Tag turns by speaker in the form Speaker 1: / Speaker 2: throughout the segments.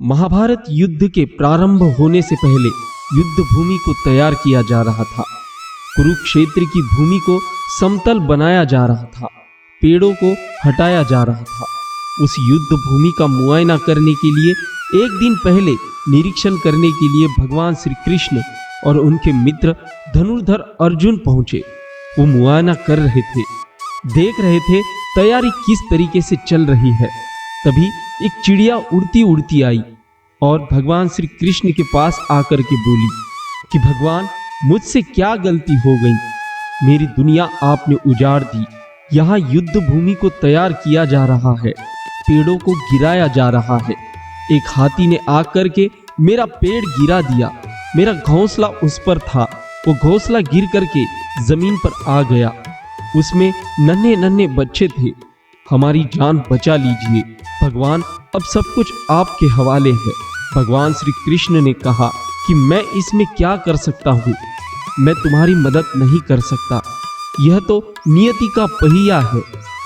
Speaker 1: महाभारत युद्ध के प्रारंभ होने से पहले युद्ध भूमि को तैयार किया जा रहा था। कुरुक्षेत्र की भूमि को समतल बनाया जा रहा था, पेड़ों को हटाया जा रहा था। उस युद्ध भूमि का मुआयना करने के लिए एक दिन पहले निरीक्षण करने के लिए भगवान श्री कृष्ण और उनके मित्र धनुर्धर अर्जुन पहुंचे। वो मुआयना कर रहे थे, देख रहे थे तैयारी किस तरीके से चल रही है। तभी एक चिड़िया उड़ती उड़ती आई और भगवान श्री कृष्ण के पास आकर के बोली कि भगवान, मुझसे क्या गलती हो गई? मेरी दुनिया आपने उजाड़ दी। यहाँ युद्ध भूमि को तैयार किया जा रहा है, पेड़ों को गिराया जा रहा है। एक हाथी ने आकर के मेरा पेड़ गिरा दिया। मेरा घोंसला उस पर था, वो घोंसला गिर करके जमीन पर आ गया। उसमें नन्हे नन्हे बच्चे थे। हमारी जान बचा लीजिए भगवान, अब सब कुछ आपके हवाले है। भगवान श्री कृष्ण ने कहा कि मैं इसमें क्या कर सकता हूँ, मैं तुम्हारी मदद नहीं कर सकता। यह तो नियति का पहिया है,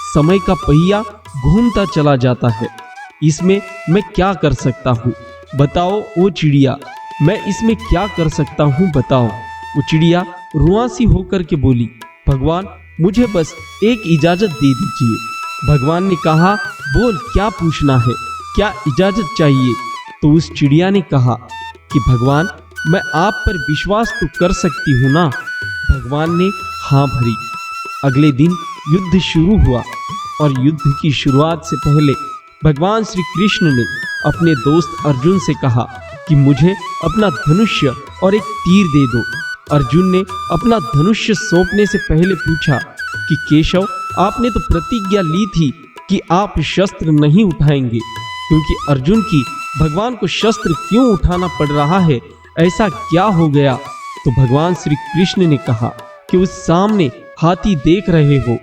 Speaker 1: समय का पहिया घूमता चला जाता है। इसमें मैं क्या कर सकता हूँ? बताओ ओ चिड़िया, मैं इसमें क्या कर सकता हूँ, बताओ। वो चिड़िया रुआंसी होकर के बोली, भगवान मुझे बस एक इजाजत दे दीजिए। भगवान ने कहा, बोल क्या पूछना है, क्या इजाजत चाहिए? तो उस चिड़िया ने कहा कि भगवान, मैं आप पर विश्वास तो कर सकती हूँ ना? भगवान ने हाँ भरी। अगले दिन युद्ध शुरू हुआ और युद्ध की शुरुआत से पहले भगवान श्री कृष्ण ने अपने दोस्त अर्जुन से कहा कि मुझे अपना धनुष्य और एक तीर दे दो। अर्जुन ने अपना धनुष्य सौंपने से पहले पूछा कि केशव, आपने तो प्रतिज्ञा ली थी कि आप शस्त्र नहीं उठाएंगे, क्योंकि अर्जुन की भगवान को शस्त्र क्यों उठाना पड़ रहा है, ऐसा क्या हो गया? तो भगवान श्री कृष्ण ने कहा कि उस सामने हाथी देख रहे हो,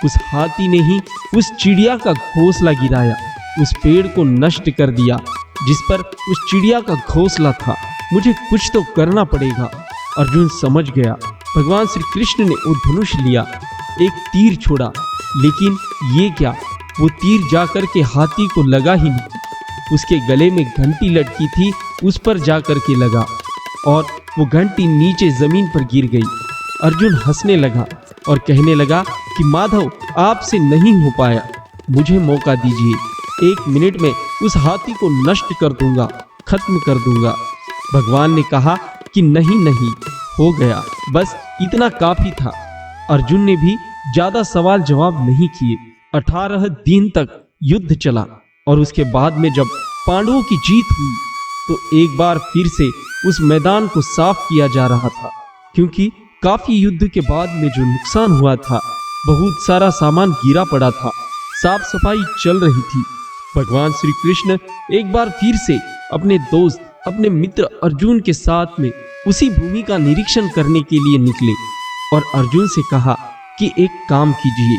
Speaker 1: उस हाथी ने ही उस चिड़िया का घोंसला गिराया, उस पेड़ को नष्ट कर दिया जिस पर उस चिड़िया का घोंसला था। मुझे कुछ तो करना पड़ेगा। अर्जुन समझ गया। भगवान श्री कृष्ण ने वो धनुष लिया, एक तीर छोड़ा, लेकिन ये क्या, वो तीर जाकर के हाथी को लगा ही नहीं। उसके गले में घंटी लटकी थी, उस पर जाकर के लगा और वो घंटी नीचे जमीन पर गिर गई। अर्जुन हंसने लगा और कहने लगा कि माधव, आपसे नहीं हो पाया, मुझे मौका दीजिए। 1 मिनट में उस हाथी को नष्ट कर दूंगा, खत्म कर दूंगा। भगवान ने कहा कि नहीं नहीं, हो गया, बस इतना काफी था। अर्जुन ने भी ज्यादा सवाल जवाब नहीं किए। 18 दिन तक युद्ध चला और उसके बाद में जब पांडवों की जीत हुई तो एक बार फिर से उस मैदान को साफ किया जा रहा था, क्योंकि काफी युद्ध के बाद में जो नुकसान हुआ था, बहुत सारा सामान गिरा पड़ा था, साफ सफाई चल रही थी। भगवान श्री कृष्ण एक बार फिर से अपने दोस्त, अपने मित्र अर्जुन के साथ में उसी भूमि का निरीक्षण करने के लिए निकले और अर्जुन से कहा कि एक काम कीजिए,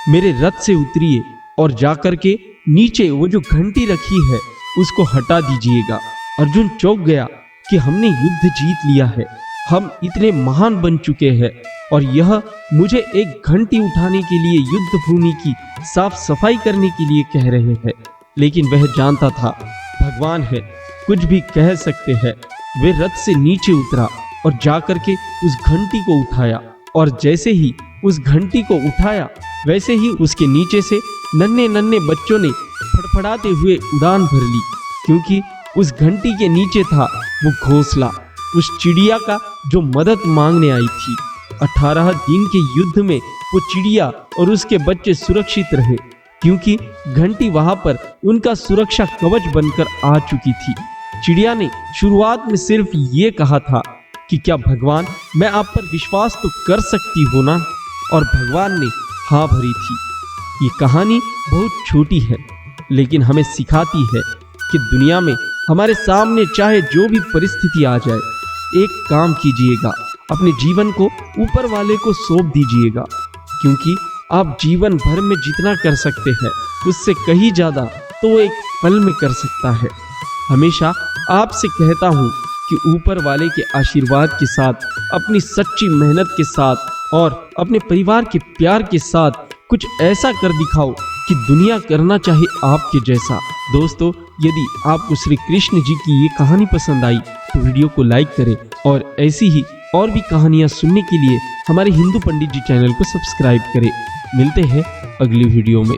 Speaker 1: मेरे रथ से उतरिए और जाकर के नीचे वो जो घंटी रखी है उसको हटा दीजिएगा। अर्जुन चौंक गया कि हमने युद्ध जीत लिया है, हम इतने महान बन चुके हैं और यह मुझे एक घंटी उठाने के लिए, युद्ध भूमि की साफ सफाई करने के लिए कह रहे हैं। लेकिन वह जानता था भगवान है, कुछ भी कह सकते हैं। वे रथ से नीचे उतरा और जाकर के उस घंटी को उठाया और जैसे ही उस घंटी को उठाया वैसे ही उसके नीचे से नन्हे नन्हे बच्चों ने फड़फड़ाते हुए उड़ान भर ली, क्योंकि उस घंटी के नीचे था वो घोंसला उस चिड़िया का जो मदद मांगने आई थी। 18 दिन के युद्ध में वो चिड़िया और उसके बच्चे सुरक्षित रहे, क्योंकि घंटी वहां पर उनका सुरक्षा कवच बनकर आ चुकी थी। चिड़िया ने शुरुआत में सिर्फ ये कहा था कि क्या भगवान, मैं आप पर विश्वास तो कर सकती हूँ ना? और भगवान ने हाँ भरी थी। ये कहानी बहुत छोटी है, लेकिन हमें सिखाती है कि दुनिया में हमारे सामने चाहे जो भी परिस्थिति आ जाए, एक काम कीजिएगा, अपने जीवन को ऊपर वाले को सौंप दीजिएगा, क्योंकि आप जीवन भर में जितना कर सकते हैं उससे कहीं ज़्यादा तो वो एक पल में कर सकता है। हमेशा आपसे कहता हूँ कि ऊपर वाले के आशीर्वाद के साथ, अपनी सच्ची मेहनत के साथ और अपने परिवार के प्यार के साथ कुछ ऐसा कर दिखाओ कि दुनिया करना चाहे आपके जैसा। दोस्तों, यदि आपको श्री कृष्ण जी की ये कहानी पसंद आई तो वीडियो को लाइक करें और ऐसी ही और भी कहानियाँ सुनने के लिए हमारे हिंदू पंडित जी चैनल को सब्सक्राइब करें। मिलते हैं अगली वीडियो में।